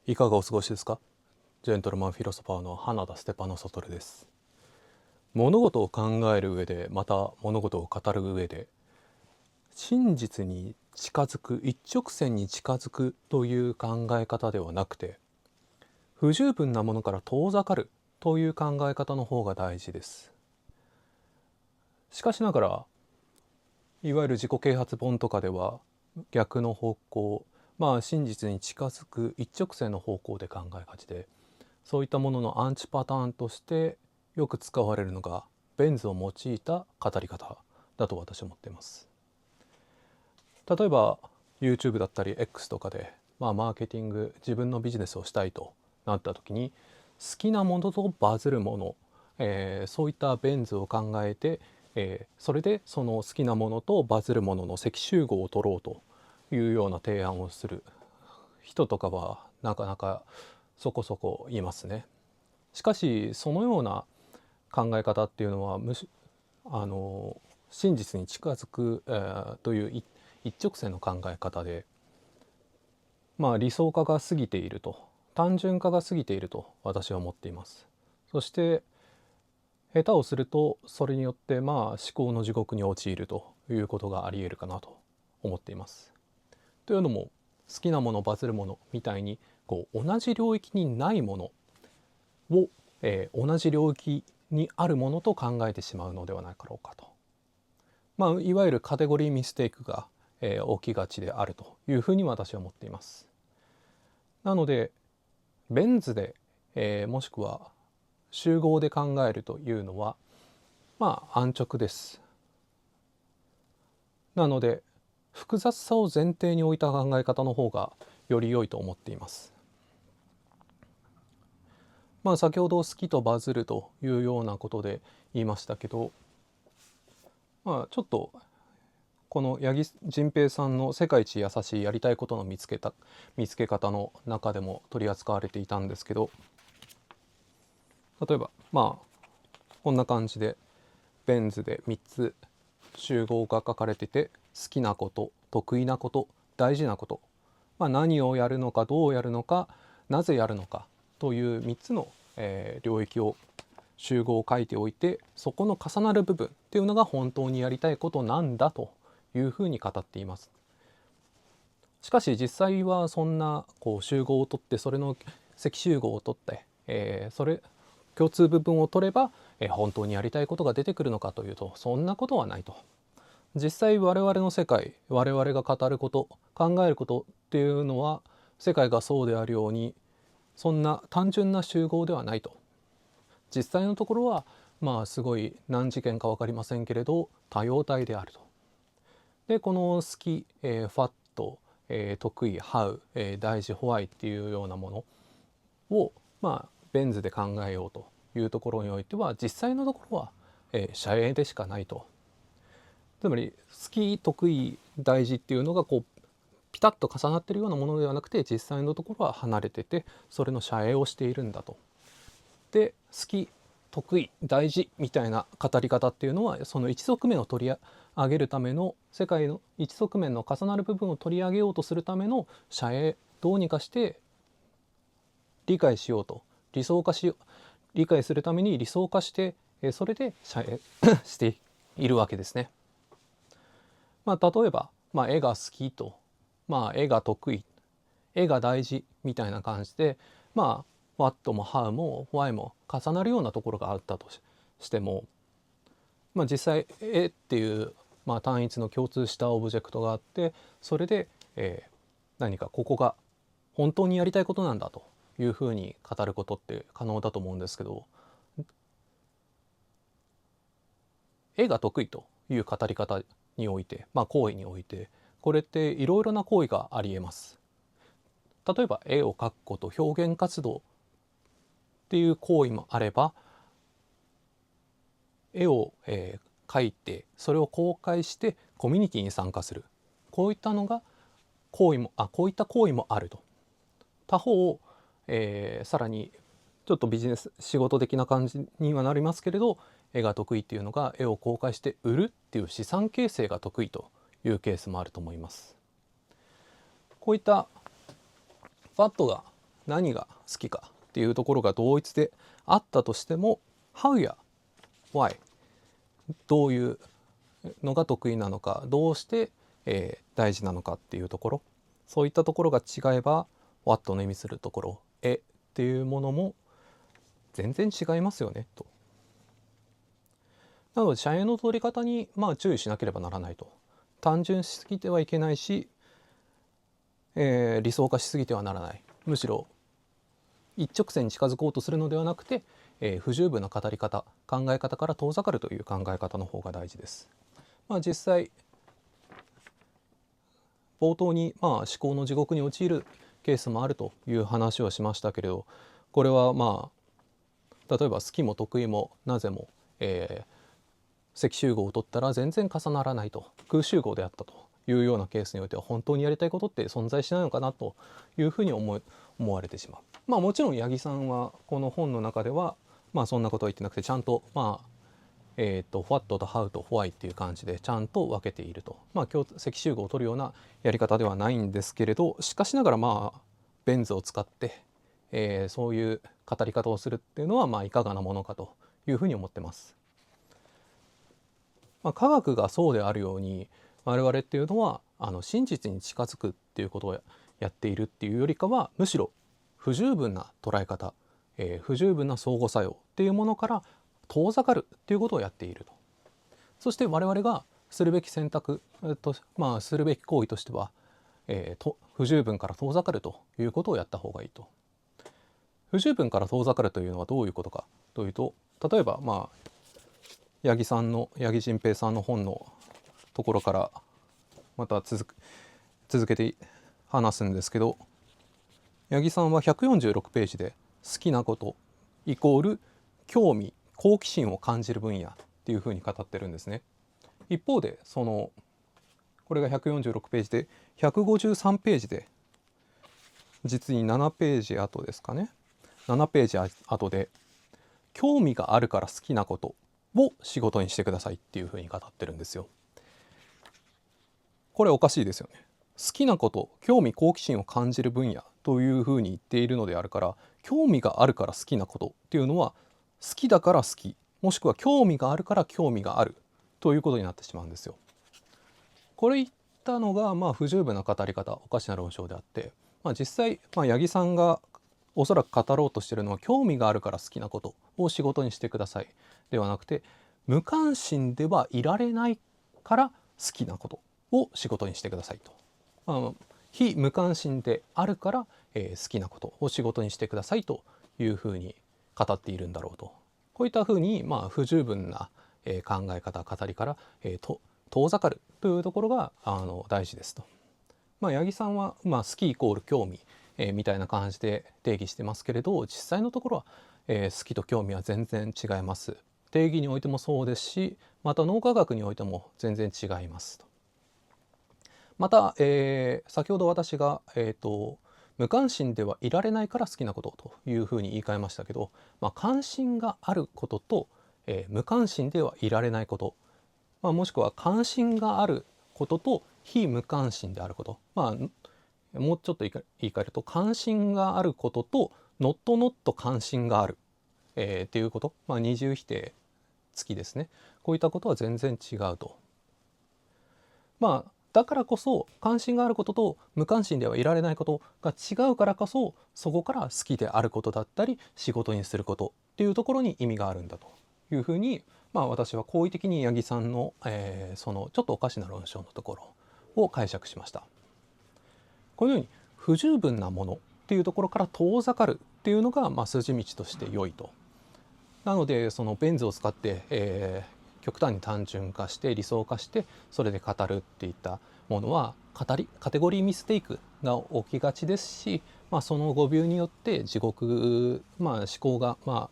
いかがお過ごしですか？ジェントルマンフィロソファーの花田ステパノソトルです。物事を考える上で、また物事を語る上で、真実に近づく、一直線に近づくという考え方ではなくて、不十分なものから遠ざかるという考え方の方が大事です。しかしながら、いわゆる自己啓発本とかでは逆の方向、真実に近づく一直線の方向で考えがちで、そういったもののアンチパターンとしてよく使われるのがベン図を用いた語り方だと私は思っています。例えば YouTube だったり X とかで、マーケティング、自分のビジネスをしたいとなった時に、好きなものとバズるもの、そういったベン図を考えて、それでその好きなものとバズるものの積集合を取ろうというような提案をする人とかはなかなかそこそこいますね。しかしそのような考え方っていうのはあの真実に近づく、という一直線の考え方で、理想化が過ぎていると、単純化が過ぎていると私は思っています。そして下手をするとそれによって思考の地獄に陥るということがありえるかなと思っています。というのも、好きなものバズるものみたいに同じ領域にないものを、同じ領域にあるものと考えてしまうのではないかろうかと。いわゆるカテゴリーミステイクが、起きがちであるというふうに私は思っています。なのでベン図で、もしくは集合で考えるというのは安直です。なので複雑さを前提に置いた考え方の方がより良いと思っています。先ほど好きとバズるというようなことで言いましたけど、ちょっとこの八木仁平さんの世界一優しいやりたいことの見つけ方の中でも取り扱われていたんですけど、例えばこんな感じでベン図で3つ集合が書かれてて、好きなこと、得意なこと、大事なこと、何をやるのか、どうやるのか、なぜやるのかという3つの、領域を集合を書いておいて、そこの重なる部分っていうのが本当にやりたいことなんだというふうに語っています。しかし実際はそんな集合を取って、それの積集合を取って、それ共通部分を取れば、本当にやりたいことが出てくるのかというと、そんなことはないと。実際我々の世界、我々が語ること、考えることっていうのは、世界がそうであるようにそんな単純な集合ではないと。実際のところはすごい何次元か分かりませんけれど多様体であると。でこの好き、ファット、得意、ハウ、大事、ホワイっていうようなものをベン図で考えようというところにおいては、実際のところは、遮影でしかないと。つまり好き、得意、大事っていうのがピタッと重なっているようなものではなくて、実際のところは離れてて、それの遮影をしているんだと。で好き、得意、大事みたいな語り方っていうのは、その一側面を取り上げるための、世界の一側面の重なる部分を取り上げようとするための遮影、どうにかして理解しようと、理想化しよう、理解するために理想化して、それで遮影しているわけですね。例えば、絵が好きと、絵が得意、絵が大事みたいな感じで、What も How も Why も重なるようなところがあったとしても、実際絵っていう、単一の共通したオブジェクトがあって、それで、何かここが本当にやりたいことなんだというふうに語ることって可能だと思うんですけど、絵が得意という語り方において、行為において、これっていろいろな行為がありえます。例えば絵を描くこと、表現活動っていう行為もあれば、絵を、描いてそれを公開してコミュニティに参加する、こういったのがこういった行為もあると。他方、さらにちょっとビジネス仕事的な感じにはなりますけれど、絵が得意っていうのが絵を公開して売るっていう資産形成が得意というケースもあると思います。こういったファットが何が好きかっていうところが同一であったとしても How や Why どういうのが得意なのか、どうして、大事なのかっていうところ、そういったところが違えば What の意味するところっていうものも全然違いますよねと。なので社員の取り方に注意しなければならないと。単純しすぎてはいけないし、理想化しすぎてはならない。むしろ一直線に近づこうとするのではなくて、不十分な語り方、考え方から遠ざかるという考え方の方が大事です。実際冒頭に思考の地獄に陥るケースもあるという話をしましたけれど、これは例えば好きも得意もなぜも、積集合を取ったら全然重ならないと、空集合であったというようなケースにおいては本当にやりたいことって存在しないのかなというふうに思われてしまう。もちろん八木さんはこの本の中ではそんなことは言ってなくて、ちゃんとWhat と How と Why っていう感じでちゃんと分けていると。積集合を取るようなやり方ではないんですけれど、しかしながらベン図を使って、そういう語り方をするっていうのはいかがなものかというふうに思ってます。科学がそうであるように我々っていうのは真実に近づくっていうことをやっているっていうよりかは、むしろ不十分な捉え方、不十分な相互作用っていうものから遠ざかるっていうことをやっていると。そして我々がするべき選択するべき行為としては、不十分から遠ざかるということをやった方がいいと。不十分から遠ざかるというのはどういうことかというと、例えば八木仁平さんの本のところからまた続けて話すんですけど、八木さんは146ページで好きなことイコール興味好奇心を感じる分野っていうふうに語ってるんですね。一方でこれが146ページで、153ページで実に7ページ後ですかね、7ページ後で興味があるから好きなことを仕事にしてくださいっていうふうに語ってるんですよ。これおかしいですよね。好きなこと、興味好奇心を感じる分野というふうに言っているのであるから、興味があるから好きなことっていうのは好きだから好き、もしくは興味があるから興味があるということになってしまうんですよ。これ言ったのが不十分な語り方、おかしな論証であって、実際八木さんがおそらく語ろうとしているのは、興味があるから好きなことを仕事にしてくださいではなくて、無関心ではいられないから好きなことを仕事にしてくださいと。非無関心であるから、好きなことを仕事にしてくださいというふうに語っているんだろうと。こういったふうに不十分な、考え方語りから、遠ざかるというところが大事ですと。八木さんは、好きイコール興味、みたいな感じで定義してますけれど、実際のところは、好きと興味は全然違います。定義においてもそうですし、また脳科学においても全然違いますと。また、先ほど私が、無関心ではいられないから好きなことというふうに言い換えましたけど、関心があることと、無関心ではいられないこと、もしくは関心があることと非無関心であること、もうちょっと言い換えると、関心があることとノットノット関心がある、っていうこと、二重否定付きですね。こういったことは全然違うと。だからこそ関心があることと無関心ではいられないことが違うからこそ、そこから好きであることだったり仕事にすることっていうところに意味があるんだというふうに、私は好意的に八木さんの、そのちょっとおかしな論証のところを解釈しました。このように不十分なものっていうところから遠ざかるっていうのが、筋道として良いと。なのでそのベン図を使って、極端に単純化して理想化してそれで語るっていったものはカテゴリーミステイクが起きがちですし、その誤謬によって地獄、思考が、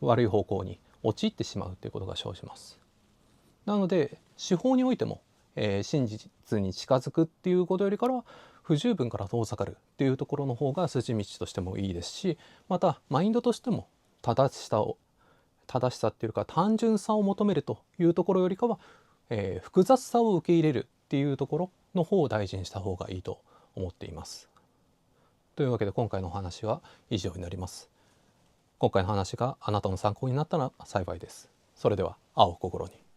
悪い方向に陥ってしまうということが生じます。なので手法においても、真実に近づくっていうことよりからは不十分から遠ざかるっていうところの方が筋道としてもいいですし、またマインドとしても正しさっていうか単純さを求めるというところよりかは、複雑さを受け入れるっていうところの方を大事にした方がいいと思っています。というわけで今回のお話は以上になります。今回の話があなたの参考になったら幸いです。それでは青を心に。